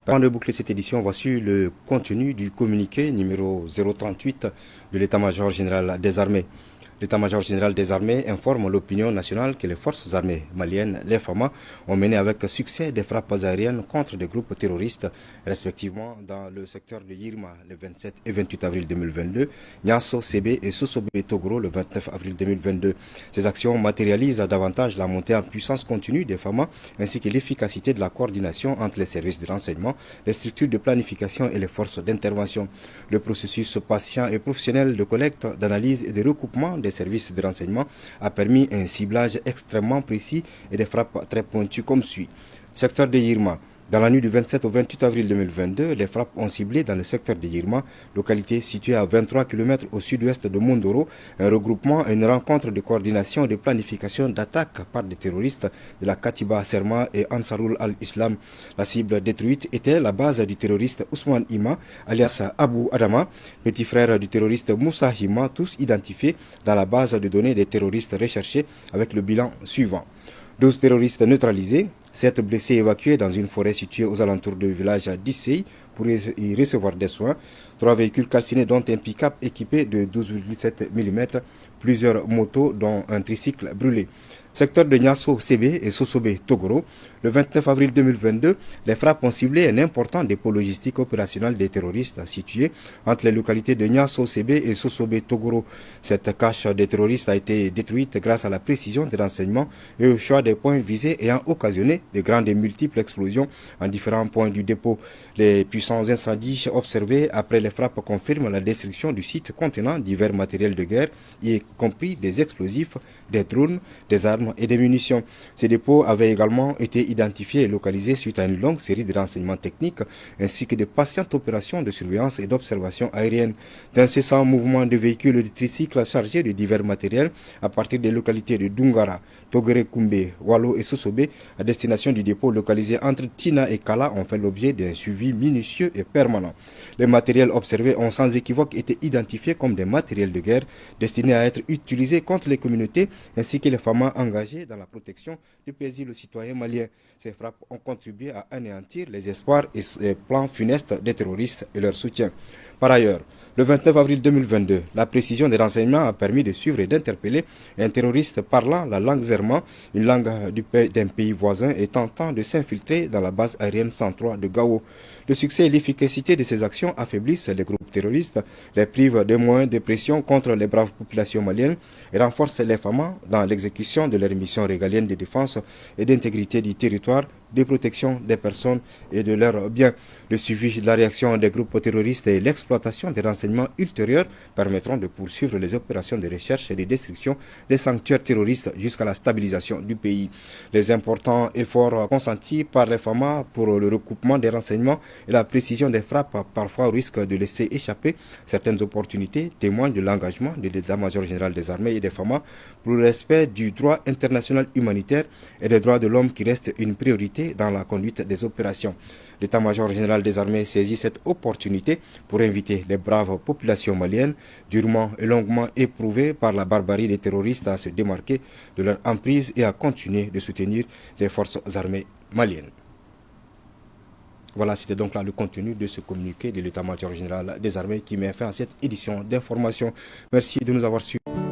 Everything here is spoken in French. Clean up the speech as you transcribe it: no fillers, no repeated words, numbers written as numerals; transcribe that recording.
Avant de boucler cette édition, voici le contenu du communiqué numéro 038 de l'état-major général des armées. L'état-major général des armées informe l'opinion nationale que les forces armées maliennes, les FAMA, ont mené avec succès des frappes aériennes contre des groupes terroristes, respectivement dans le secteur de Yirma le 27 et 28 avril 2022, Niasso, Sébé et Sosobé Togoro le 29 avril 2022. Ces actions matérialisent davantage la montée en puissance continue des FAMA ainsi que l'efficacité de la coordination entre les services de renseignement, les structures de planification et les forces d'intervention. Le processus patient et professionnel de collecte, d'analyse et de recoupement des services de renseignement a permis un ciblage extrêmement précis et des frappes très pointues comme suit. Secteur de Yirma. Dans la nuit du 27 au 28 avril 2022, les frappes ont ciblé dans le secteur de Yirma, localité située à 23 km au sud-ouest de Mondoro, un regroupement et une rencontre de coordination et de planification d'attaques par des terroristes de la Katiba Serma et Ansarul al-Islam. La cible détruite était la base du terroriste Ousmane Ima, alias Abu Adama, petit frère du terroriste Moussa Hima, tous identifiés dans la base de données des terroristes recherchés avec le bilan suivant. 12 terroristes neutralisés, 7 blessés évacués dans une forêt située aux alentours du village d'Issei pour y recevoir des soins, 3 véhicules calcinés dont un pick-up équipé de 12,7 mm, plusieurs motos dont un tricycle brûlé. Secteur de Niasso, Sébé et Sosobé, Togoro, le 29 avril 2022, les frappes ont ciblé un important dépôt logistique opérationnel des terroristes situé entre les localités de Niasso, Sébé et Sosobé, Togoro. Cette cache des terroristes a été détruite grâce à la précision des renseignements et au choix des points visés ayant occasionné de grandes et multiples explosions en différents points du dépôt. Les puissants incendies observés après les frappes confirment la destruction du site contenant divers matériels de guerre, y compris des explosifs, des drones, des armes et des munitions. Ces dépôts avaient également été identifiés et localisés suite à une longue série de renseignements techniques ainsi que de patientes opérations de surveillance et d'observation aérienne. D'incessants mouvements de véhicules et de tricycles chargés de divers matériels à partir des localités de Dungara, Togere Kumbe, Walo et Sosobé à destination du dépôt localisé entre Tina et Kala ont fait l'objet d'un suivi minutieux et permanent. Les matériels observés ont sans équivoque été identifiés comme des matériels de guerre destinés à être utilisés contre les communautés ainsi que les femmes engagés dans la protection du paisible citoyen malien. Ces frappes ont contribué à anéantir les espoirs et les plans funestes des terroristes et leur soutien. Par ailleurs, le 29 avril 2022, la précision des renseignements a permis de suivre et d'interpeller un terroriste parlant la langue zerma, une langue d'un pays voisin et tentant de s'infiltrer dans la base aérienne 103 de Gao. Le succès et l'efficacité de ces actions affaiblissent les groupes terroristes, les privent de moyens de pression contre les braves populations maliennes et renforcent les FAMA dans l'exécution de leurs missions régaliennes de défense et d'intégrité du territoire, de protection des personnes et de leurs biens. Le suivi de la réaction des groupes terroristes et l'exploitation des renseignements ultérieurs permettront de poursuivre les opérations de recherche et de destruction des sanctuaires terroristes jusqu'à la stabilisation du pays. Les importants efforts consentis par les FAMA pour le recoupement des renseignements et la précision des frappes parfois risquent de laisser échapper certaines opportunités témoignent de l'engagement de l'état-major général des armées et des FAMA pour le respect du droit international humanitaire et des droits de l'homme qui restent une priorité dans la conduite des opérations. L'état-major général des armées saisit cette opportunité pour inviter les braves populations maliennes, durement et longuement éprouvées par la barbarie des terroristes, à se démarquer de leur emprise et à continuer de soutenir les forces armées maliennes. Voilà, c'était donc là le contenu de ce communiqué de l'état-major général des armées qui met fin à cette édition d'information. Merci de nous avoir suivis.